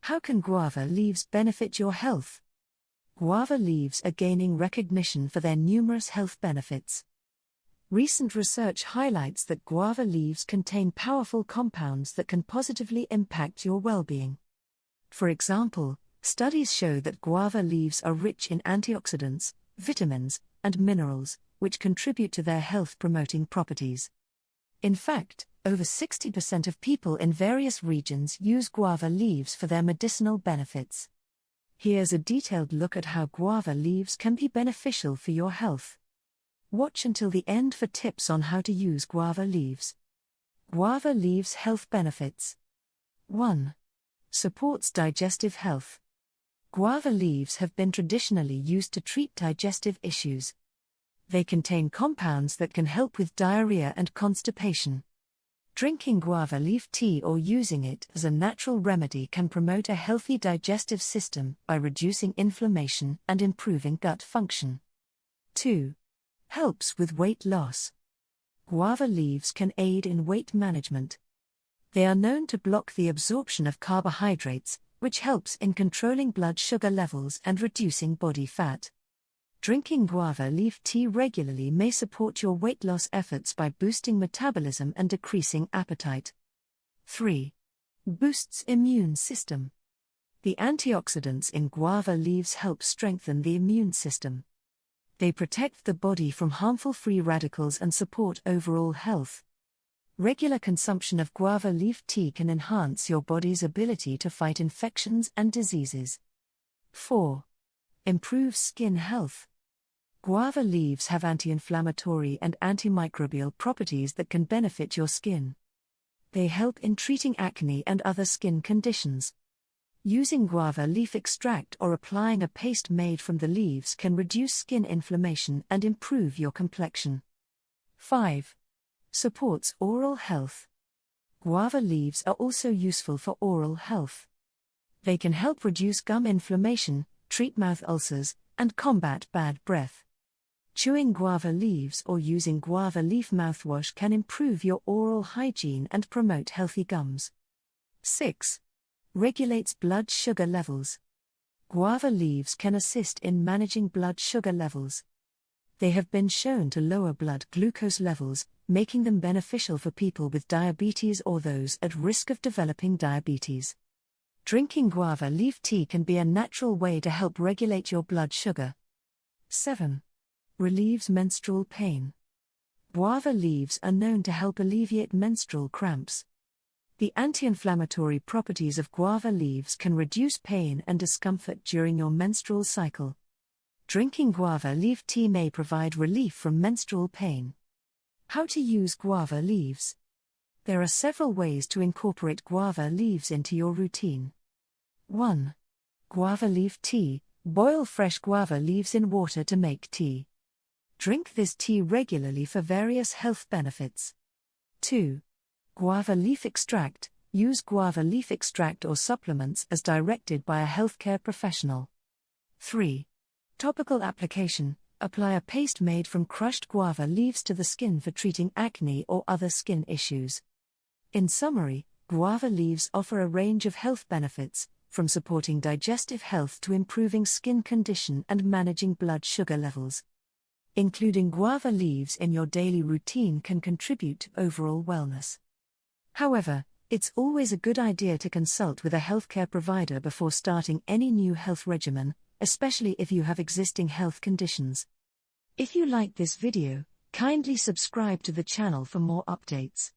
How can guava leaves benefit your health? Guava leaves are gaining recognition for their numerous health benefits. Recent research highlights that guava leaves contain powerful compounds that can positively impact your well-being. For example, studies show that guava leaves are rich in antioxidants, vitamins, and minerals, which contribute to their health-promoting properties. In fact, over 60% of people in various regions use guava leaves for their medicinal benefits. Here's a detailed look at how guava leaves can be beneficial for your health. Watch until the end for tips on how to use guava leaves. Guava leaves' health benefits. 1. Supports digestive health. Guava leaves have been traditionally used to treat digestive issues. They contain compounds that can help with diarrhea and constipation. Drinking guava leaf tea or using it as a natural remedy can promote a healthy digestive system by reducing inflammation and improving gut function. 2. Helps with weight loss. Guava leaves can aid in weight management. They are known to block the absorption of carbohydrates, which helps in controlling blood sugar levels and reducing body fat. Drinking guava leaf tea regularly may support your weight loss efforts by boosting metabolism and decreasing appetite. 3. Boosts immune system. The antioxidants in guava leaves help strengthen the immune system. They protect the body from harmful free radicals and support overall health. Regular consumption of guava leaf tea can enhance your body's ability to fight infections and diseases. 4. Improves skin health. Guava leaves have anti-inflammatory and antimicrobial properties that can benefit your skin. They help in treating acne and other skin conditions. Using guava leaf extract or applying a paste made from the leaves can reduce skin inflammation and improve your complexion. 5. Supports oral health. Guava leaves are also useful for oral health. They can help reduce gum inflammation, treat mouth ulcers, and combat bad breath. Chewing guava leaves or using guava leaf mouthwash can improve your oral hygiene and promote healthy gums. 6. Regulates blood sugar levels. Guava leaves can assist in managing blood sugar levels. They have been shown to lower blood glucose levels, making them beneficial for people with diabetes or those at risk of developing diabetes. Drinking guava leaf tea can be a natural way to help regulate your blood sugar. 7. Relieves menstrual pain. Guava leaves are known to help alleviate menstrual cramps. The anti-inflammatory properties of guava leaves can reduce pain and discomfort during your menstrual cycle. Drinking guava leaf tea may provide relief from menstrual pain. How to use guava leaves. There are several ways to incorporate guava leaves into your routine. 1. Guava leaf tea. Boil fresh guava leaves in water to make tea. Drink this tea regularly for various health benefits. 2. Guava leaf extract. Use guava leaf extract or supplements as directed by a healthcare professional. 3. Topical application. Apply a paste made from crushed guava leaves to the skin for treating acne or other skin issues. In summary, guava leaves offer a range of health benefits, from supporting digestive health to improving skin condition and managing blood sugar levels. Including guava leaves in your daily routine can contribute to overall wellness. However, it's always a good idea to consult with a healthcare provider before starting any new health regimen, especially if you have existing health conditions. If you like this video, kindly subscribe to the channel for more updates.